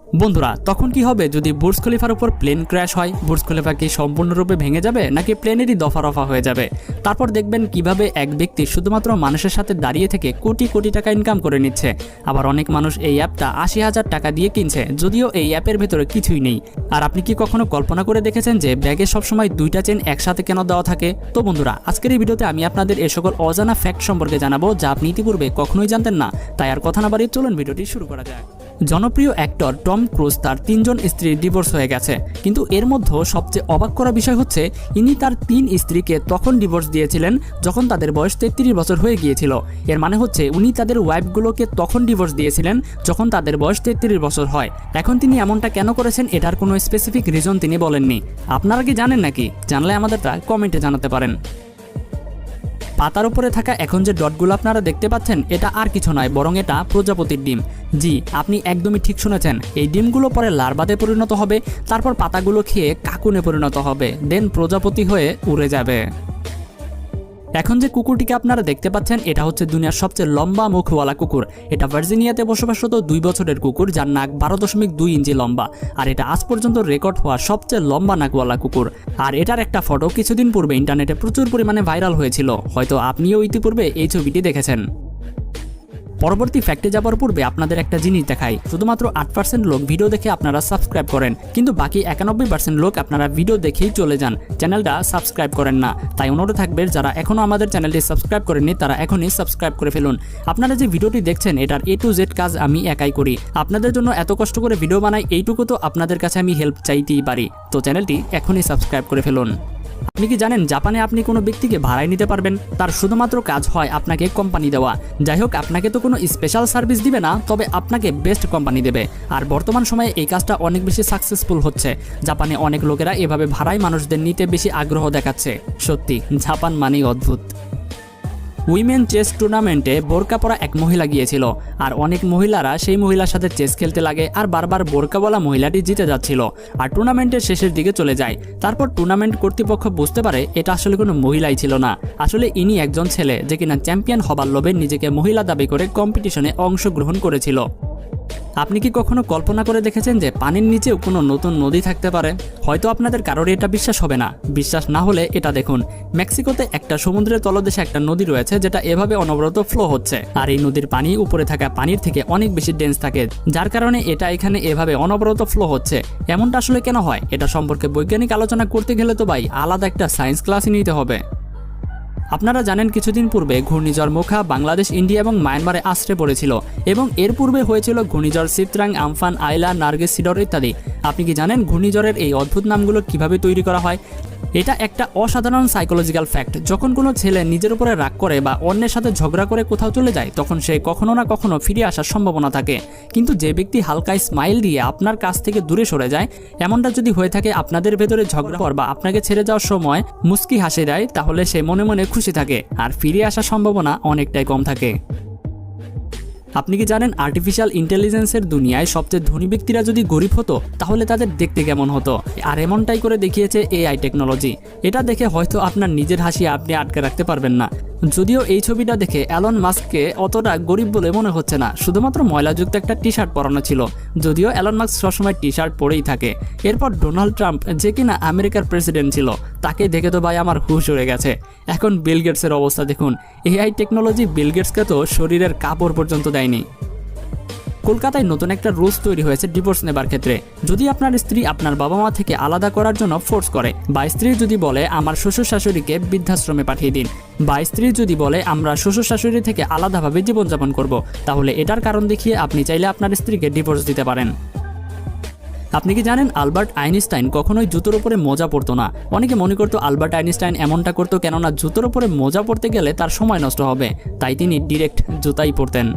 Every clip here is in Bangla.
বন্ধুরা, তখন কি হবে যদি বুর্জ খলিফার উপর প্লেন ক্র্যাশ হয়? বুর্জ খলিফা কি সম্পূর্ণরূপে ভেঙে যাবে নাকি প্লেনেরই দফা রফা হয়ে যাবে? তারপর দেখবেন কিভাবে এক ব্যক্তি শুধুমাত্র মানুষের সাথে দাঁড়িয়ে থেকে কোটি কোটি টাকা ইনকাম করে নিচ্ছে। আবার অনেক মানুষ এই অ্যাপটা ৮০,০০০ টাকা দিয়ে কিনছে, যদিও এই অ্যাপের ভেতরে কিছুই নেই। আর আপনি কি কখনো কল্পনা করে দেখেছেন যে ব্যাগে সবসময় দুইটা চেন একসাথে কেন দেওয়া থাকে? তো বন্ধুরা, আজকের এই ভিডিওতে আমি আপনাদের এ সকল অজানা ফ্যাক্ট সম্পর্কে জানাবো যা আপনি ইতিপূর্বে কখনোই জানতেন না। তাই আর কথা না বাড়িয়ে চলুন ভিডিওটি শুরু করা যায়। জনপ্রিয় অ্যাক্টর টম ক্রুজ তার ৩জন স্ত্রীর ডিভোর্স হয়ে গেছে, কিন্তু এর মধ্যে সবচেয়ে অবাক করা বিষয় হচ্ছে ইনি তার ৩ স্ত্রীকে তখন ডিভোর্স দিয়েছিলেন যখন তাদের বয়স ৩৩ বছর হয়ে গিয়েছিল। এর মানে হচ্ছে উনি তাদের ওয়াইফগুলোকে তখন ডিভোর্স দিয়েছিলেন যখন তাদের বয়স ৩৩ বছর হয়। এখন তিনি এমনটা কেন করেছেন এটার কোনো স্পেসিফিক রিজন তিনি বলেননি। আপনারা কি জানেন নাকি? জানলে আমাদেরটা কমেন্টে জানাতে পারেন। পাতার উপরে থাকা এখন যে ডটগুলো আপনারা দেখতে পাচ্ছেন এটা আর কিছু নয়, বরং এটা প্রজাপতির ডিম। জি, আপনি একদমই ঠিক শুনেছেন। এই ডিমগুলো পরে লার্ভাতে পরিণত হবে, তারপর পাতাগুলো খেয়ে কাকুনে পরিণত হবে, দেন প্রজাপতি হয়ে উড়ে যাবে। এখন যে কুকুরটিকে আপনারা দেখতে পাচ্ছেন এটা হচ্ছে দুনিয়ার সবচেয়ে লম্বা মুখওয়ালা কুকুর। এটা ভার্জিনিয়াতে বসবাসরত 2 বছরের কুকুর, যার নাক 12.2 ইঞ্চি লম্বা। আর এটা আজ পর্যন্ত রেকর্ড হওয়া সবচেয়ে লম্বা নাকওয়ালা কুকুর। আর এটার একটা ফটো কিছুদিন পূর্বে ইন্টারনেটে প্রচুর পরিমাণে ভাইরাল হয়েছিল। হয়তো আপনিও ইতিপূর্বে এই ছবিটি দেখেছেন। পরবর্তী ফ্যাক্টে যাবার পূর্বে আপনাদের একটা জিনিস দেখাই। শুধুমাত্র 8% লোক ভিডিও দেখে আপনারা সাবস্ক্রাইব করেন, কিন্তু বাকি 91% লোক আপনারা ভিডিও দেখেই চলে যান, চ্যানেলটা সাবস্ক্রাইব করেন না। তাই অনুরোধ থাকবে যারা এখনও আমাদের চ্যানেলটি সাবস্ক্রাইব করেননি তারা এখনই সাবস্ক্রাইব করে ফেলুন। আপনারা যে ভিডিওটি দেখছেন এটার A to Z কাজ আমি একাই করি। আপনাদের জন্য এত কষ্ট করে ভিডিও বানাই, এইটুকু তো আপনাদের কাছে আমি হেল্প চাইতেই পারি। তো চ্যানেলটি এখনই সাবস্ক্রাইব করে ফেলুন। আপনি কি জানেন জাপানে আপনি কোনো ব্যক্তিকে ভাড়ায় নিতে পারবেন? তার শুধুমাত্র কাজ হয় আপনাকে কোম্পানি দেওয়া। যাই হোক, আপনাকে তো কোনো স্পেশাল সার্ভিস দিবে না, তবে আপনাকে বেস্ট কোম্পানি দেবে। আর বর্তমান সময়ে এই কাজটা অনেক বেশি সাকসেসফুল হচ্ছে। জাপানে অনেক লোকেরা এভাবে ভাড়ায় মানুষদের নিতে বেশি আগ্রহ দেখাচ্ছে। সত্যি, জাপান মানেই অদ্ভুত। উইমেন চেস টুর্নামেন্টে বোরকা পরা এক মহিলা গিয়েছিল, আর অনেক মহিলারা সেই মহিলার সাথে চেস খেলতে লাগে, আর বারবার বোরকাওয়ালা মহিলাটি জিতে যাচ্ছিল আর টুর্নামেন্টের শেষের দিকে চলে যায়। তারপর টুর্নামেন্ট কর্তৃপক্ষ বুঝতে পারে এটা আসলে কোনো মহিলাই ছিল না, আসলে ইনি একজন ছেলে যে কিনা চ্যাম্পিয়ন হবার লোভে নিজেকে মহিলা দাবি করে কম্পিটিশনে অংশগ্রহণ করেছিল। আপনি কি কখনো কল্পনা করে দেখেছেন যে পানির নিচেও কোনো নতুন নদী থাকতে পারে? হয়তো আপনাদের কারোর এটা বিশ্বাস হবে না। বিশ্বাস না হলে এটা দেখুন। মেক্সিকোতে একটা সমুদ্রের তলদেশে একটা নদী রয়েছে যেটা এভাবে অনবরত ফ্লো হচ্ছে, আর এই নদীর পানি উপরে থাকা পানির থেকে অনেক বেশি ডেন্স থাকে, যার কারণে এটা এখানে এভাবে অনবরত ফ্লো হচ্ছে। এমনটা আসলে কেন হয় এটা সম্পর্কে বৈজ্ঞানিক আলোচনা করতে গেলে তো ভাই আলাদা একটা সায়েন্স ক্লাসই নিতে হবে। আপনারা জানেন কিছুদিন পূর্বে ঘূর্ণিঝড় মোখা বাংলাদেশ, ইন্ডিয়া এবং মায়ানমারে আশ্রে পড়েছিল, এবং এর পূর্বে হয়েছিল ঘূর্ণিঝড় চিত্রাং, আমফান, আইলা, নার্গিস, সিডর ইত্যাদি। আপনি কি জানেন ঘূর্ণিঝড়ের এই অদ্ভুত নামগুলো কিভাবে তৈরি করা হয়? এটা একটা অসাধারণ সাইকোলজিক্যাল ফ্যাক্ট। যখন কোনো ছেলে নিজের উপরে রাগ করে বা অন্যের সাথে ঝগড়া করে কোথাও চলে যায়, তখন সে কখনো না কখনো ফিরে আসার সম্ভাবনা থাকে। কিন্তু যে ব্যক্তি হালকা স্মাইল দিয়ে আপনার কাছ থেকে দূরে সরে যায়, এমনটা যদি হয়ে থাকে আপনাদের ভেতরে ঝগড়া হওয়ার বা আপনাকে ছেড়ে যাওয়ার সময় মুস্কি হাসি দেয়, তাহলে সে মনে মনে খুশি থাকে আর ফিরে আসার সম্ভাবনা অনেকটাই কম থাকে। আপনি কি জানেন আর্টিফিশিয়াল ইন্টেলিজেন্সের দুনিয়ায় সবচেয়ে ধনী ব্যক্তিরা যদি গরিব হতো তাহলে তাদের দেখতে কেমন হতো? আর এমনটাই করে দেখিয়েছে AI টেকনোলজি। এটা দেখে হয়তো আপনার নিজের হাসি আপনি আটকে রাখতে পারবেন না। যদিও এই ছবিটা দেখে অ্যালন মাস্ককে অতটা গরিব বলে মনে হচ্ছে না, শুধুমাত্র ময়লাযুক্ত একটা টি শার্ট পরানো ছিল। যদিও অ্যালন মাস্ক সবসময় টি শার্ট পরেই থাকে। এরপর ডোনাল্ড ট্রাম্প, যে কিনা আমেরিকার প্রেসিডেন্ট ছিল, তাকে দেখে তো ভাই আমার হুশ উড়ে গেছে। এখন বিল গেটসের অবস্থা দেখুন। AI টেকনোলজি বিল গেটসকে তো শরীরের কাপড় পর্যন্ত দেয়নি। কলকাতায় নতুন একটা রুলস তৈরি হয়েছে ডিভোর্স নেবার ক্ষেত্রে। যদি আপনার স্ত্রী আপনার বাবা মা থেকে আলাদা করার জন্য ফোর্স করে, বা স্ত্রী যদি বলে আমার শ্বশুর শাশুড়িকে বৃদ্ধাশ্রমে পাঠিয়ে দিন, বা স্ত্রী যদি বলে আমরা শ্বশুর শাশুড়ি থেকে আলাদাভাবে জীবনযাপন করব, তাহলে এটার কারণ দেখিয়ে আপনি চাইলে আপনার স্ত্রীকে ডিভোর্স দিতে পারেন। আপনি কি জানেন আলবার্ট আইনস্টাইন কখনোই জুতোর উপরে মোজা পরতো না? অনেকে মনে করতো আলবার্ট আইনস্টাইন এমনটা করতো কেননা জুতোর উপরে মোজা পরতে গেলে তার সময় নষ্ট হবে, তাই তিনি ডিরেক্ট জুতাই পরতেন।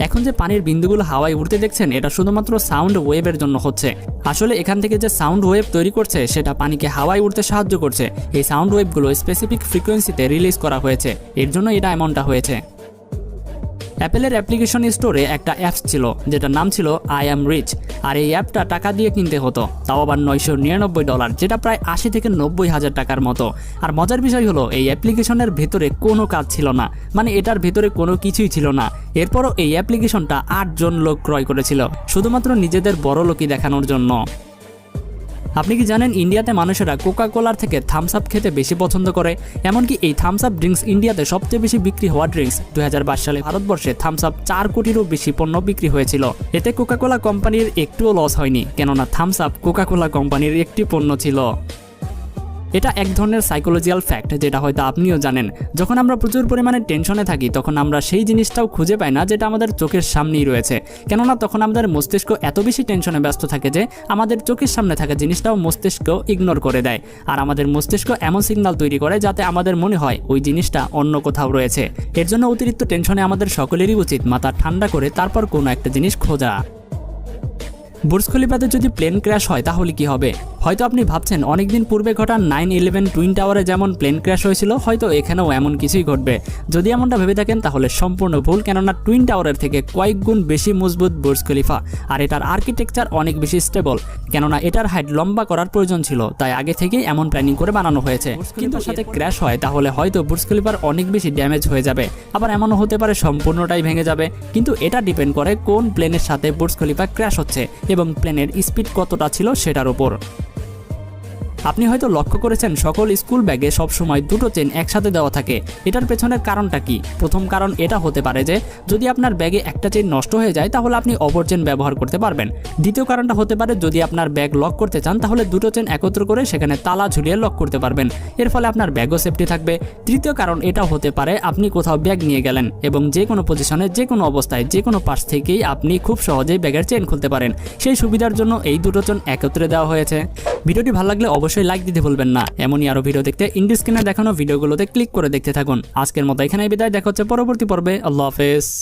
এখন যে পানির বিন্দুগুলো হাওয়ায় উড়তে দেখছেন এটা শুধুমাত্র সাউন্ড ওয়েভের জন্য হচ্ছে। আসলে এখান থেকে যে সাউন্ড ওয়েভ তৈরি করছে সেটা পানিকে হাওয়ায় উড়তে সাহায্য করছে। এই সাউন্ড ওয়েভগুলো স্পেসিফিক ফ্রিকোয়েন্সিতে রিলিজ করা হয়েছে, এর জন্য এটা এমনটা হয়েছে। অ্যাপেলের অ্যাপ্লিকেশন স্টোরে একটা অ্যাপস ছিল যেটার নাম ছিল আই অ্যাম রিচ, আর এই অ্যাপটা টাকা দিয়ে কিনতে হতো, তাও আবার $999, যেটা প্রায় 80 থেকে 90 হাজার টাকার মতো। আর মজার বিষয় হলো এই অ্যাপ্লিকেশনের ভেতরে কোনো কাজ ছিল না, মানে এটার ভেতরে কোনো কিছুই ছিল না। এরপরও এই অ্যাপ্লিকেশনটা 8 জন লোক ক্রয় করেছিল শুধুমাত্র নিজেদের বড় লোকই দেখানোর জন্য। আপনি কি জানেন ইন্ডিয়াতে মানুষেরা কোকা কোলার থেকে থামস আপ খেতে বেশি পছন্দ করে? এমনকি এই থামস আপ ড্রিঙ্কস ইন্ডিয়াতে সবচেয়ে বেশি বিক্রি হওয়া ড্রিঙ্কস। 2022 সালে ভারতবর্ষে থামস আপ 4 কোটিরও বেশি পণ্য বিক্রি হয়েছিল। এতে কোকা কোলা কোম্পানির একটুও লস হয়নি, কেননা থামস আপ কোকা কোলা কোম্পানির একটি পণ্য ছিল। এটা এক ধরনের সাইকোলজিক্যাল ফ্যাক্ট, যেটা হয়তো আপনিও জানেন। যখন আমরা প্রচুর পরিমাণে টেনশনে থাকি তখন আমরা সেই জিনিসটাও খুঁজে পাই না যেটা আমাদের চোখের সামনেই রয়েছে, কেননা তখন আমাদের মস্তিষ্ক এত বেশি টেনশনে ব্যস্ত থাকে যে আমাদের চোখের সামনে থাকা জিনিসটাও মস্তিষ্ক ইগনোর করে দেয়। আর আমাদের মস্তিষ্ক এমন সিগন্যাল তৈরি করে যাতে আমাদের মনে হয় ওই জিনিসটা অন্য কোথাও রয়েছে। এর জন্য অতিরিক্ত টেনশনে আমাদের সকলেরই উচিত মাথা ঠান্ডা করে তারপর কোনো একটা জিনিস খোঁজা। বুর্জ খলিফাতে যদি প্লেন ক্র্যাশ হয় তাহলে কি হবে? হয়তো আপনি ভাবছেন অনেকদিন পূর্বে ঘটা 9/11 টুইন টাওয়ারে যেমন প্লেন ক্র্যাশ হয়েছিল হয়তো এখানেও এমন কিছুই ঘটবে। যদি এমনটা ভেবে থাকেন তাহলে সম্পূর্ণ ভুল, কেননা টুইন টাওয়ারের থেকে কয়েক গুণ বেশি মজবুত বুর্জ খলিফা, আর এটার আর্কিটেকচার অনেক বেশি স্টেবল, কেননা এটার হাইট লম্বা করার প্রয়োজন ছিল, তাই আগে থেকেই এমন প্ল্যানিং করে বানানো হয়েছে। কিন্তু সাথে ক্র্যাশ হয় তাহলে হয়তো বুর্জ খলিফার অনেক বেশি ড্যামেজ হয়ে যাবে, আবার এমনও হতে পারে সম্পূর্ণটাই ভেঙে যাবে। কিন্তু এটা ডিপেন্ড করে কোন প্লেনের সাথে বুর্জ খলিফা ক্র্যাশ হচ্ছে এবং প্লেনের স্পিড কতটা ছিল সেটার উপর। আপনি হয়তো লক্ষ্য করেছেন সকল স্কুল ব্যাগে সবসময় দুটো চেন একসাথে দেওয়া থাকে। এটার পেছনের কারণটা কি? প্রথম কারণ এটা হতে পারে যে যদি আপনার ব্যাগে একটা চেন নষ্ট হয়ে যায় তাহলে আপনি অপর চেন ব্যবহার করতে পারবেন। দ্বিতীয় কারণটা হতে পারে যদি আপনার ব্যাগ লক করতে চান তাহলে দুটো চেন একত্র করে সেখানে তালা ঝুলিয়ে লক করতে পারবেন, এর ফলে আপনার ব্যাগও সেফটি থাকবে। তৃতীয় কারণ এটা হতে পারে আপনি কোথাও ব্যাগ নিয়ে গেলেন এবং যে কোনো পজিশনে যে কোনো অবস্থায় যে কোনো পাশ থেকেই আপনি খুব সহজেই ব্যাগের চেন খুলতে পারেন। সেই সুবিধার জন্য এই দুটো চেন একত্রে দেওয়া হয়েছে। ভিডিওটি ভালো লাগলে অবশ্যই লাইক দিতে ভুলবেন না। এমনই আরো ভিডিও দেখতে ইন্ডি স্ক্রিনে দেখানো ভিডিওগুলোতে ক্লিক করে দেখতে থাকুন। আজকের মতো এখানেই বিদায়, দেখা হচ্ছে পরবর্তী পর্বে। আল্লাহ হাফেজ।